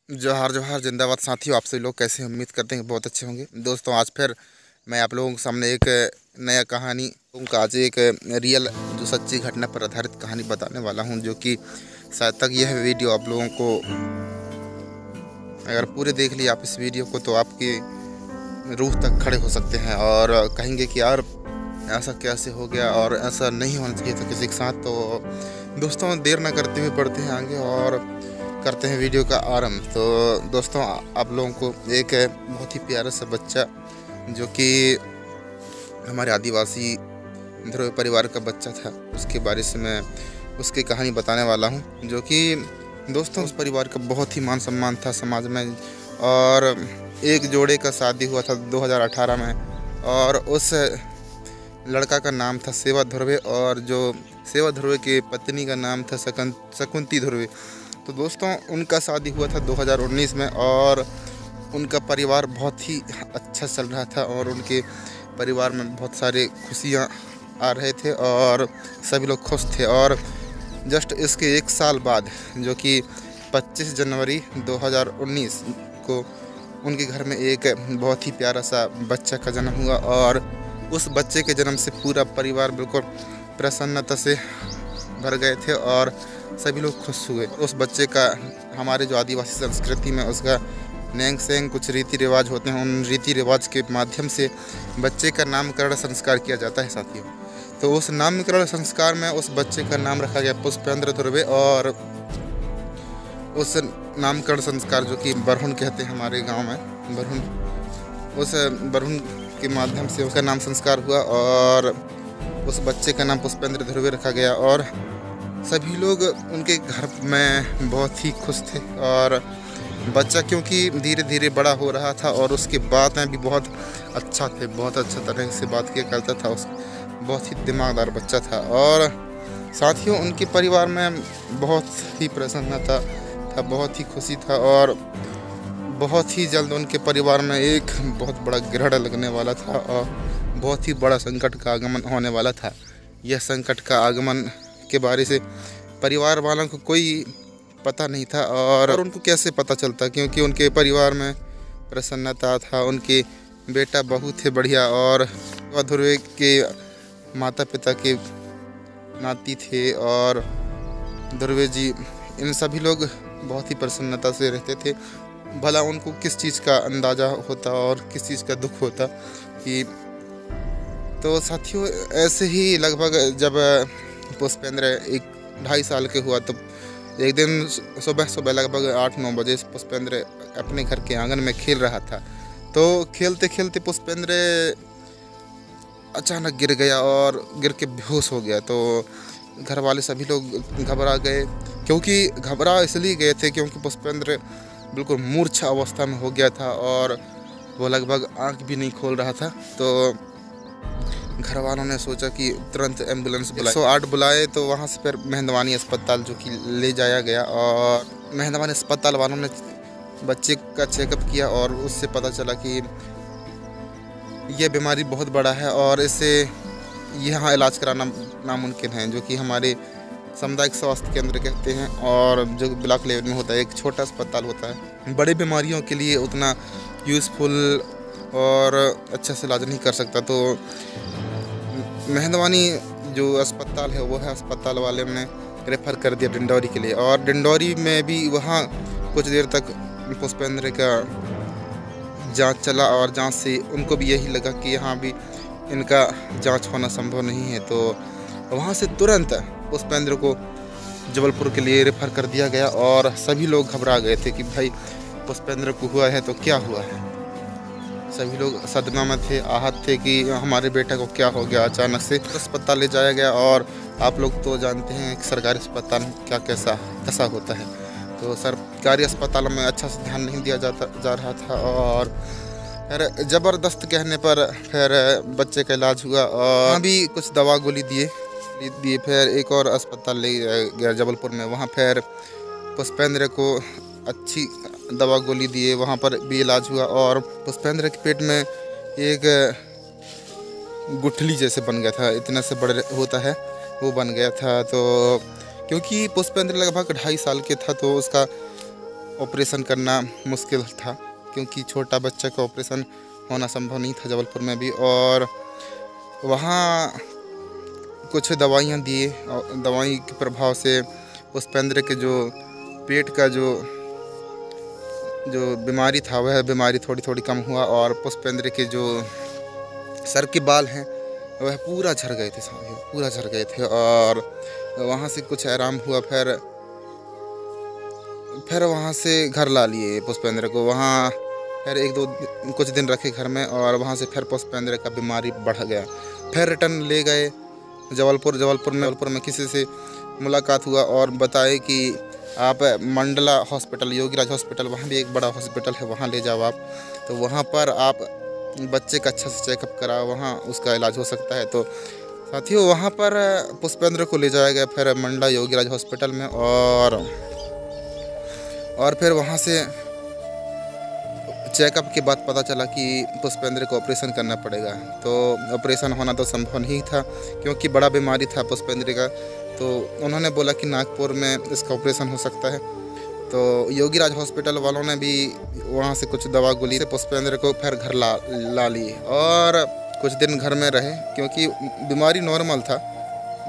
जोहार जोहार जिंदाबाद साथियों, आप सभी लोग कैसे हैं? उम्मीद करते हैं बहुत अच्छे होंगे। दोस्तों, आज फिर मैं आप लोगों के सामने एक नया कहानी उनका आज एक रियल जो सच्ची घटना पर आधारित कहानी बताने वाला हूं, जो कि शायद तक यह वीडियो आप लोगों को अगर पूरे देख लिया आप इस वीडियो को तो आपकी रूह तक खड़े हो सकते हैं और कहेंगे कि यार ऐसा कैसे हो गया और ऐसा नहीं होना चाहिए था किसी के साथ। तो दोस्तों, देर ना करते हुए बढ़ते हैं आगे और करते हैं वीडियो का आरंभ। तो दोस्तों, आप लोगों को एक बहुत ही प्यारा सा बच्चा जो कि हमारे आदिवासी ध्रुव परिवार का बच्चा था, उसके बारे से मैं उसकी कहानी बताने वाला हूं। जो कि दोस्तों, उस परिवार का बहुत ही मान सम्मान था समाज में और एक जोड़े का शादी हुआ था 2018 में और उस लड़का का नाम था सेवा ध्रुवे और जो सेवा ध्रुवे की पत्नी का नाम था शकुंती ध्रुवे। तो दोस्तों, उनका शादी हुआ था 2019 में और उनका परिवार बहुत ही अच्छा चल रहा था और उनके परिवार में बहुत सारे खुशियाँ आ रहे थे और सभी लोग खुश थे। और जस्ट इसके एक साल बाद जो कि 25 जनवरी 2019 को उनके घर में एक बहुत ही प्यारा सा बच्चा का जन्म हुआ और उस बच्चे के जन्म से पूरा परिवार बिल्कुल प्रसन्नता से भर गए थे और सभी लोग खुश हुए। उस बच्चे का हमारे जो आदिवासी संस्कृति में उसका नेंग सेंग कुछ रीति रिवाज होते हैं, उन रीति रिवाज के माध्यम से बच्चे का नामकरण संस्कार किया जाता है साथियों। तो उस नामकरण संस्कार में उस बच्चे का नाम रखा गया पुष्पेंद्र ध्रुवे और उस नामकरण संस्कार जो कि बरहुन कहते हैं हमारे गांव में, बरहुन, उस बरहुन के माध्यम से उसका नाम संस्कार हुआ और उस बच्चे का नाम पुष्पेंद्र ध्रुवे रखा गया और सभी लोग उनके घर में बहुत ही खुश थे। और बच्चा क्योंकि धीरे धीरे बड़ा हो रहा था और उसकी बातें भी बहुत अच्छा थे, बहुत अच्छा तरह से बात किया करता था, उस बहुत ही दिमागदार बच्चा था। और साथियों, उनके परिवार में बहुत ही प्रसन्नता था, बहुत ही खुशी था और बहुत ही जल्द उनके परिवार में एक बहुत बड़ा ग्रहण लगने वाला था और बहुत ही बड़ा संकट का आगमन होने वाला था। यह संकट का आगमन के बारे से परिवार वालों को कोई पता नहीं था और उनको कैसे पता चलता, क्योंकि उनके परिवार में प्रसन्नता था, उनके बेटा बहू थे बढ़िया और ध्रुवे के माता पिता के नाती थे और ध्रुवे जी, इन सभी लोग बहुत ही प्रसन्नता से रहते थे। भला उनको किस चीज़ का अंदाज़ा होता और किस चीज़ का दुख होता कि तो साथियों, ऐसे ही लगभग जब पुष्पेंद्र 1-2.5 साल के हुआ तो एक दिन सुबह लगभग 8-9 बजे पुष्पेंद्र अपने घर के आंगन में खेल रहा था। तो खेलते खेलते पुष्पेंद्र अचानक गिर गया और गिर के बेहोश हो गया। तो घर वाले सभी लोग घबरा गए, क्योंकि घबरा इसलिए गए थे क्योंकि पुष्पेंद्र बिल्कुल मूर्छा अवस्था में हो गया था और वो लगभग आंख भी नहीं खोल रहा था। तो घर वालों ने सोचा कि तुरंत एम्बुलेंस बुलाए, 108 बुलाए। तो वहाँ से फिर मेहंदवानी अस्पताल जो कि ले जाया गया और मेहंदवानी अस्पताल वालों ने बच्चे का चेकअप किया और उससे पता चला कि यह बीमारी बहुत बड़ा है और इससे यहाँ इलाज कराना नामुमकिन है, जो कि हमारे सामुदायिक स्वास्थ्य केंद्र कहते हैं और जो ब्लॉक लेवल में होता है, एक छोटा अस्पताल होता है, बड़ी बीमारियों के लिए उतना यूज़फुल और अच्छे से इलाज नहीं कर सकता। तो मेहंदवानी जो अस्पताल है वो है अस्पताल वाले ने रेफ़र कर दिया डिंडौरी के लिए और डिंडौरी में भी वहाँ कुछ देर तक पुष्पेंद्र का जांच चला और जांच से उनको भी यही लगा कि यहाँ भी इनका जांच होना संभव नहीं है। तो वहाँ से तुरंत पुष्पेंद्र को जबलपुर के लिए रेफ़र कर दिया गया और सभी लोग घबरा गए थे कि भाई पुष्पेंद्र को हुआ है तो क्या हुआ है। सभी लोग सदमा में थे, आहत थे कि हमारे बेटा को क्या हो गया अचानक से। अस्पताल ले जाया गया और आप लोग तो जानते हैं कि सरकारी अस्पताल में क्या कैसा होता है। तो सरकारी अस्पतालों में अच्छा से ध्यान नहीं दिया जा रहा था और फिर ज़बरदस्त कहने पर फिर बच्चे का इलाज हुआ और वहाँ भी कुछ दवा गोली दिए। फिर एक और अस्पताल ले गया जबलपुर में, वहाँ फिर पुष्पेंद्र को अच्छी दवा गोली दिए, वहाँ पर भी इलाज हुआ और पुष्पेंद्र के पेट में एक गुठली जैसे बन गया था, इतना से बड़े होता है वो बन गया था। तो क्योंकि पुष्पेंद्र लगभग 2.5 साल के था तो उसका ऑपरेशन करना मुश्किल था, क्योंकि छोटा बच्चा का ऑपरेशन होना संभव नहीं था जबलपुर में भी। और वहाँ कुछ दवाइयाँ दिए और दवाई के प्रभाव से पुष्पेंद्र के जो पेट का जो बीमारी था वह बीमारी थोड़ी थोड़ी कम हुआ, और पुष्पेंद्र के जो सर के बाल हैं वह पूरा झड़ गए थे, पूरा झड़ गए थे। और वहाँ से कुछ आराम हुआ, फिर वहाँ से घर ला लिए पुष्पेंद्र को। वहाँ फिर कुछ दिन रखे घर में, और वहाँ से फिर पुष्पेंद्र का बीमारी बढ़ गया। फिर रिटर्न ले गए जबलपुर में किसी से मुलाकात हुआ और बताए कि आप मंडला हॉस्पिटल, योगीराज हॉस्पिटल, वहाँ भी एक बड़ा हॉस्पिटल है, वहाँ ले जाओ आप, तो वहाँ पर आप बच्चे का अच्छा से चेकअप कराओ, वहाँ उसका इलाज हो सकता है। तो साथियों वहाँ पर पुष्पेंद्र को ले जाया गया फिर मंडला योगीराज हॉस्पिटल में, और फिर वहाँ से चेकअप के बाद पता चला कि पुष्पेंद्र को ऑपरेशन करना पड़ेगा। तो ऑपरेशन होना तो संभव नहीं था, क्योंकि बड़ा बीमारी था पुष्पेंद्र का। तो उन्होंने बोला कि नागपुर में इसका ऑपरेशन हो सकता है। तो योगीराज हॉस्पिटल वालों ने भी वहाँ से कुछ दवा गोली से पुष्पेंद्र को फिर घर ला लिए, और कुछ दिन घर में रहे, क्योंकि बीमारी नॉर्मल था,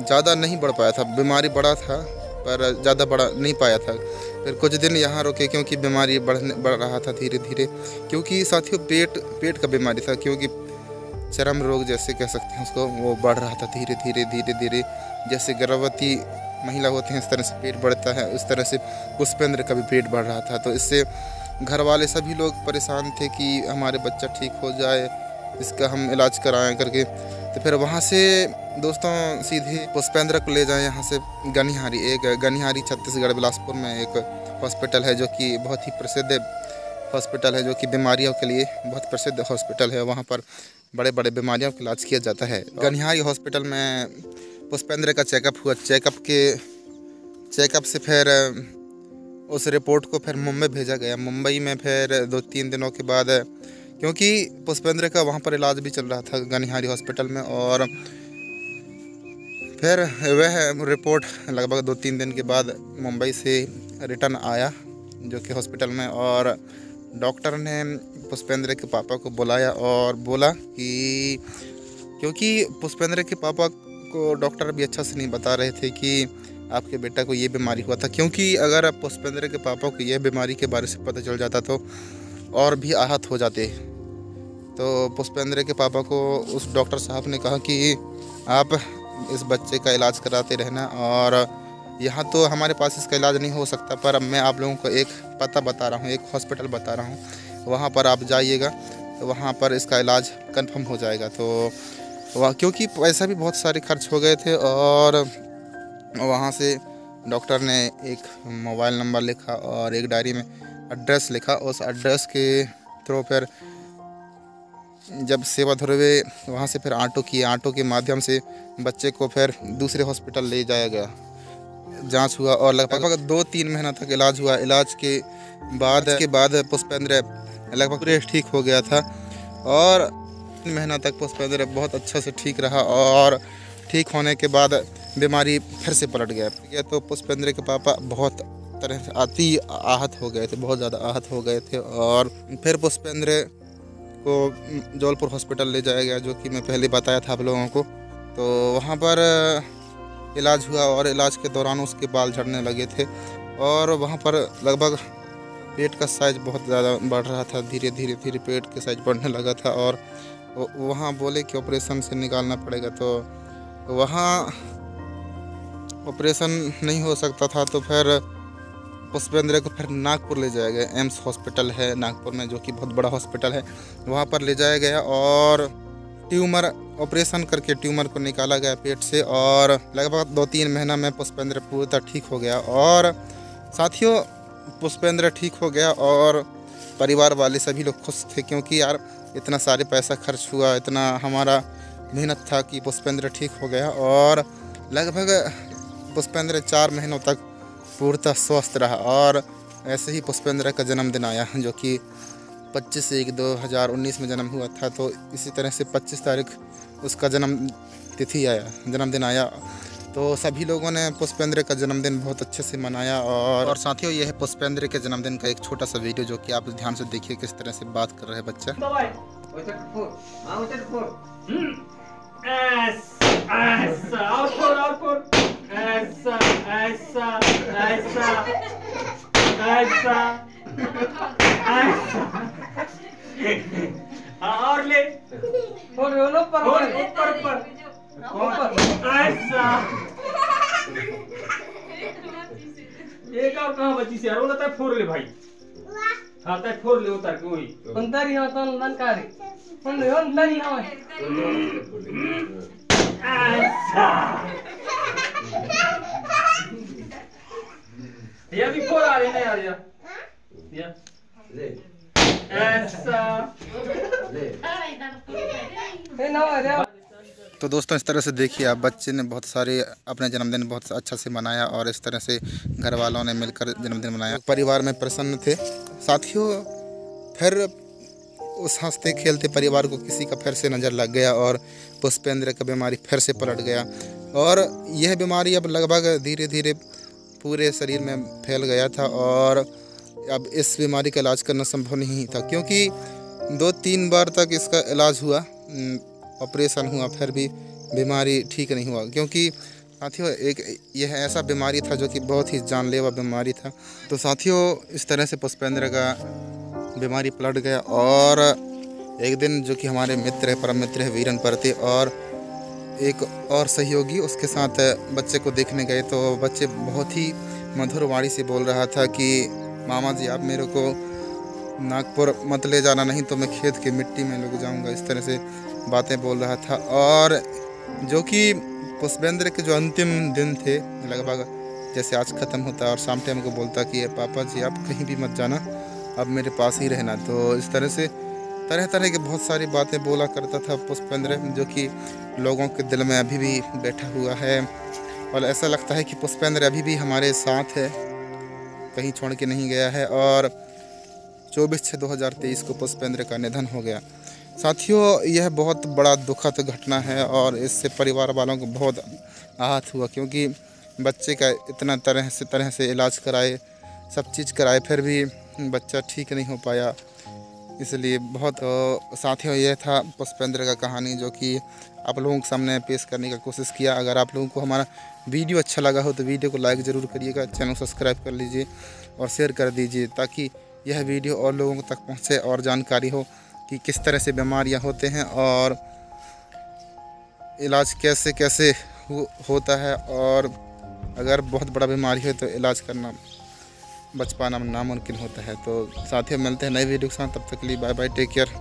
ज़्यादा नहीं बढ़ पाया था। बीमारी बड़ा था पर ज़्यादा बढ़ा नहीं पाया था। फिर कुछ दिन यहाँ रुके, क्योंकि बीमारी बढ़ रहा था धीरे धीरे, क्योंकि साथियों पेट का बीमारी था, क्योंकि चर्म रोग जैसे कह सकते हैं उसको, वो बढ़ रहा था धीरे धीरे। जैसे गर्भवती महिला होती हैं इस तरह से पेट बढ़ता है, उस तरह से पुष्पेंद्र का भी पेट बढ़ रहा था। तो इससे घर वाले सभी लोग परेशान थे कि हमारे बच्चा ठीक हो जाए, इसका हम इलाज कराएं करके। तो फिर वहाँ से दोस्तों सीधे पुष्पेंद्र को ले जाए यहाँ से गनिहारी छत्तीसगढ़ बिलासपुर में एक हॉस्पिटल है, जो कि बहुत ही प्रसिद्ध हॉस्पिटल है, जो कि बीमारियों के लिए बहुत प्रसिद्ध हॉस्पिटल है। वहाँ पर बड़े बड़े बीमारियों का इलाज किया जाता है। गनिहारी हॉस्पिटल में पुष्पेंद्र का चेकअप हुआ। चेकअप से फिर उस रिपोर्ट को फिर मुंबई भेजा गया। मुंबई में फिर 2-3 दिनों के बाद, क्योंकि पुष्पेंद्र का वहाँ पर इलाज भी चल रहा था गनिहारी हॉस्पिटल में, और फिर वह रिपोर्ट लगभग 2-3 दिन के बाद मुंबई से रिटर्न आया जो कि हॉस्पिटल में, और डॉक्टर ने पुष्पेंद्र के पापा को बुलाया और बोला कि, क्योंकि पुष्पेंद्र के पापा को डॉक्टर भी अच्छा से नहीं बता रहे थे कि आपके बेटा को ये बीमारी हुआ था, क्योंकि अगर पुष्पेंद्र के पापा को यह बीमारी के बारे से पता चल जाता तो और भी आहत हो जाते। तो पुष्पेंद्र के पापा को उस डॉक्टर साहब ने कहा कि आप इस बच्चे का इलाज कराते रहना, और यहाँ तो हमारे पास इसका इलाज नहीं हो सकता, पर अब मैं आप लोगों को एक पता बता रहा हूँ, एक हॉस्पिटल बता रहा हूँ, वहाँ पर आप जाइएगा, तो वहाँ पर इसका इलाज कंफर्म हो जाएगा। तो वह, क्योंकि पैसा भी बहुत सारे खर्च हो गए थे, और वहाँ से डॉक्टर ने एक मोबाइल नंबर लिखा और एक डायरी में एड्रेस लिखा। उस एड्रेस के थ्रू फिर जब सेवा धुरवे वहाँ से फिर ऑटो के माध्यम से बच्चे को फिर दूसरे हॉस्पिटल ले जाया गया। जांच हुआ और लगभग 2-3 महीना तक इलाज हुआ। इलाज के बाद पुष्पेंद्र लगभग पूरे ठीक हो गया था, और 3 महीना तक पुष्पेंद्र बहुत अच्छा से ठीक रहा, और ठीक होने के बाद बीमारी फिर से पलट गया। तो पुष्पेंद्र के पापा बहुत तरह से अति आहत हो गए थे, बहुत ज़्यादा आहत हो गए थे, और फिर पुष्पेंद्र को जबलपुर हॉस्पिटल ले जाया गया, जो कि मैं पहले बताया था आप लोगों को। तो वहाँ पर इलाज हुआ, और इलाज के दौरान उसके बाल झड़ने लगे थे, और वहाँ पर लगभग पेट का साइज बहुत ज़्यादा बढ़ रहा था, धीरे धीरे पेट का साइज बढ़ने लगा था, और वहाँ बोले कि ऑपरेशन से निकालना पड़ेगा। तो वहाँ ऑपरेशन नहीं हो सकता था, तो फिर पुष्पेंद्र को फिर नागपुर ले जाया गया। एम्स हॉस्पिटल है नागपुर में, जो कि बहुत बड़ा हॉस्पिटल है, वहाँ पर ले जाया गया, और ट्यूमर ऑपरेशन करके ट्यूमर को निकाला गया पेट से, और लगभग 2-3 महीना में पुष्पेंद्र पूरी ठीक हो गया। और साथियों पुष्पेंद्र ठीक हो गया, और परिवार वाले सभी लोग खुश थे, क्योंकि यार इतना सारे पैसा खर्च हुआ, इतना हमारा मेहनत था कि पुष्पेंद्र ठीक हो गया। और लगभग पुष्पेंद्र 4 महीनों तक पूर्णतः स्वस्थ रहा, और ऐसे ही पुष्पेंद्र का जन्मदिन आया, जो कि 25/1/2019 में जन्म हुआ था। तो इसी तरह से 25 तारीख उसका जन्मदिन आया, तो सभी लोगों ने पुष्पेंद्र का जन्मदिन बहुत अच्छे से मनाया। और साथियों, यह है पुष्पेंद्र के जन्मदिन का एक छोटा सा वीडियो जो कि आप ध्यान से देखिए किस तरह से बात कर रहे हैं बच्चा। और ले ऊपर ऐसा एक और कहां बची से यार वो लगता है फोड़ ले भाई। हां तक फोड़ ले उतार के वही अंदर ही तो लंकारी अंदर ही हां ऐसा ये भी फोड़ आ रही है यार या ले ऐसा ए ना अरे तो दोस्तों, इस तरह से देखिए आप, बच्चे ने बहुत सारे अपने जन्मदिन बहुत अच्छा से मनाया और इस तरह से घर वालों ने मिलकर जन्मदिन मनाया। परिवार में प्रसन्न थे। साथियों, फिर उस हंसते खेलते परिवार को किसी का फिर से नज़र लग गया और पुष्पेंद्र का बीमारी फिर से पलट गया। और यह बीमारी अब लगभग धीरे धीरे पूरे शरीर में फैल गया था और अब इस बीमारी का इलाज करना संभव नहीं था, क्योंकि 2-3 बार तक इसका इलाज हुआ, ऑपरेशन हुआ, फिर भी बीमारी ठीक नहीं हुआ। क्योंकि साथियों, एक यह ऐसा बीमारी था जो कि बहुत ही जानलेवा बीमारी था। तो साथियों, इस तरह से पुष्पेंद्र का बीमारी पलट गया और एक दिन जो कि हमारे मित्र है, परम मित्र है वीरन परते और एक और सहयोगी उसके साथ बच्चे को देखने गए। तो बच्चे बहुत ही मधुर वाणी से बोल रहा था कि मामा जी, आप मेरे को नागपुर मत ले जाना, नहीं तो मैं खेत की मिट्टी में लग जाऊंगा। इस तरह से बातें बोल रहा था। और जो कि पुष्पेंद्र के जो अंतिम दिन थे, लगभग जैसे आज ख़त्म होता और शाम टाइम को बोलता कि पापा जी आप कहीं भी मत जाना, अब मेरे पास ही रहना। तो इस तरह से तरह तरह की बहुत सारी बातें बोला करता था पुष्पेंद्र, जो कि लोगों के दिल में अभी भी बैठा हुआ है। और ऐसा लगता है कि पुष्पेंद्र अभी भी हमारे साथ है, कहीं छोड़ के नहीं गया है। और 24/6/2023 को पुष्पेंद्र का निधन हो गया। साथियों, यह बहुत बड़ा दुखद घटना है और इससे परिवार वालों को बहुत आहत हुआ, क्योंकि बच्चे का इतना तरह से इलाज कराए, सब चीज़ कराए, फिर भी बच्चा ठीक नहीं हो पाया। इसलिए बहुत साथियों, यह था पुष्पेंद्र का कहानी जो कि आप लोगों के सामने पेश करने का कोशिश किया। अगर आप लोगों को हमारा वीडियो अच्छा लगा हो तो वीडियो को लाइक ज़रूर करिएगा, चैनल सब्सक्राइब कर लीजिए और शेयर कर दीजिए, ताकि यह वीडियो और लोगों तक पहुँचे और जानकारी हो कि किस तरह से बीमारियां होते हैं और इलाज कैसे कैसे होता है। और अगर बहुत बड़ा बीमारी है तो इलाज करना, बच पाना नामुमकिन होता है। तो साथियों, मिलते हैं नए वीडियो के साथ, तब तक के लिए बाय बाय, टेक केयर।